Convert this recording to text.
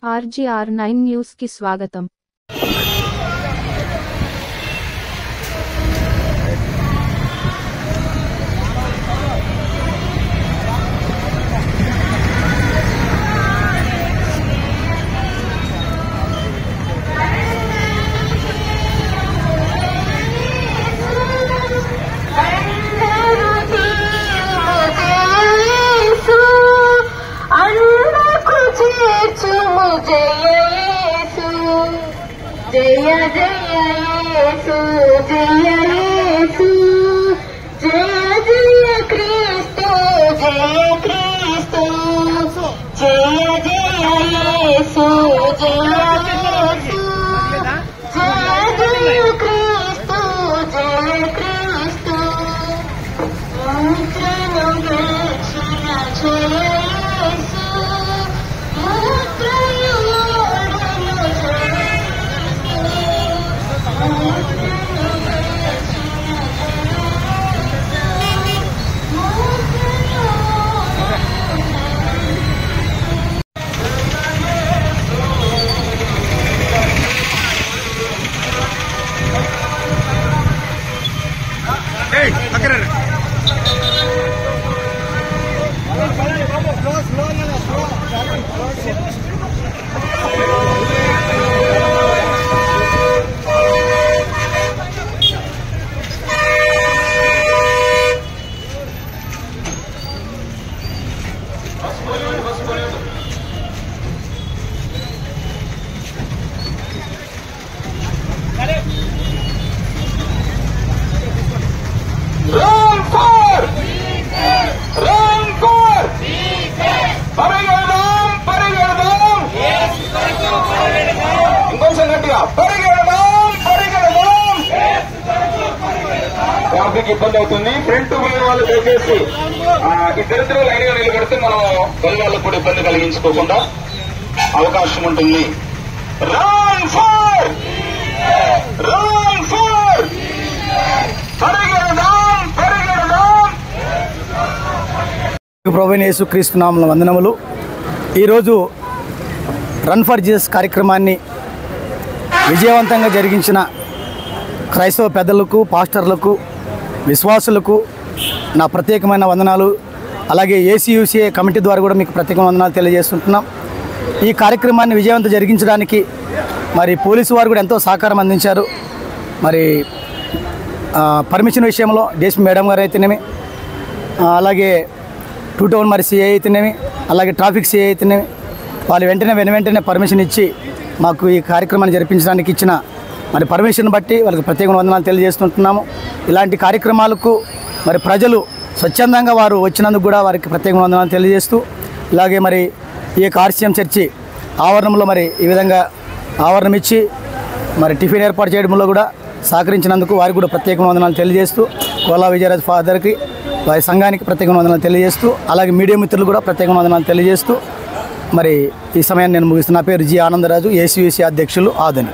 RGR9 news కి స్వాగతం। जय जय येसु जय येसु जय जय क्रिस्तु जय क्रिस्तु जय जय येसु जय येसु जय जय क्रिस्तु जय क्रिस्तु मंत्रं रक्षण जय येसु ట్రాఫిక్ ఇబ్బంది అవుతుంది। ఫ్రంట్ పోయే వాళ్ళు దయచేసి ఇద్దరిద్దరూ లైన్ గా నిలబెడితే మనం వెళ్ళే వాళ్ళకు కూడా ఇబ్బంది కలిగించుకోకుండా అవకాశం ఉంటుంది। రన్ ఫర్ పరిగెడదాం పరిగెడదాం। ప్రభువైన యేసుక్రీస్తు నామమున వందనములు। ఈరోజు రన్ ఫర్ జీసస్ కార్యక్రమాన్ని విజయవంతంగా జరిగించిన క్రైస్తవ పెద్దలకు, పాస్టర్లకు, విశ్వాసులకు నా ప్రత్యేకమైన వందనాలు। అలాగే ఏసీయూసీఏ కమిటీ ద్వారా కూడా మీకు ప్రత్యేకమైన వందనాలు తెలియజేస్తుంటున్నాం। ఈ కార్యక్రమాన్ని విజయవంతం జరిగించడానికి మరి పోలీసు వారు కూడా ఎంతో సహకారం అందించారు। మరి పర్మిషన్ విషయంలో డిఎస్పీ మేడం గారు అయితేనేమి, అలాగే 2 టౌన్ మరి సిఐ అయితేనేమి, అలాగే ట్రాఫిక్ సిఐ అయితేనేమి, వాళ్ళు వెంటనే పర్మిషన్ ఇచ్చి మాకు ఈ కార్యక్రమాన్ని జరిపించడానికి ఇచ్చిన మరి పర్మిషన్ బట్టి వాళ్ళకి ప్రత్యేక వందనాలు తెలియజేస్తుంటున్నాము। ఇలాంటి కార్యక్రమాలకు మరి ప్రజలు స్వచ్ఛందంగా వారు వచ్చినందుకు కూడా వారికి ప్రత్యేక వందనాలు తెలియజేస్తూ, ఇలాగే మరి ఈ యొక్క RCM చర్చి ఆవరణంలో మరి ఈ విధంగా ఆవరణం ఇచ్చి మరి టిఫిన్ ఏర్పాటు చేయడంలో కూడా సహకరించినందుకు వారికి కూడా ప్రత్యేక వందనాలు తెలియజేస్తూ, కోలా విజయరాజ్ ఫాదర్కి వారి సంఘానికి ప్రత్యేక వందనాలు తెలియజేస్తూ, అలాగే మీడియా మిత్రులు కూడా ప్రత్యేక వందనాలు తెలియజేస్తూ మరి ఈ సమయాన్ని నేను ముగిస్తున్నా। నా పేరు జి ఆనందరాజు, ఏసీయూసీ అధ్యక్షులు, ఆదని।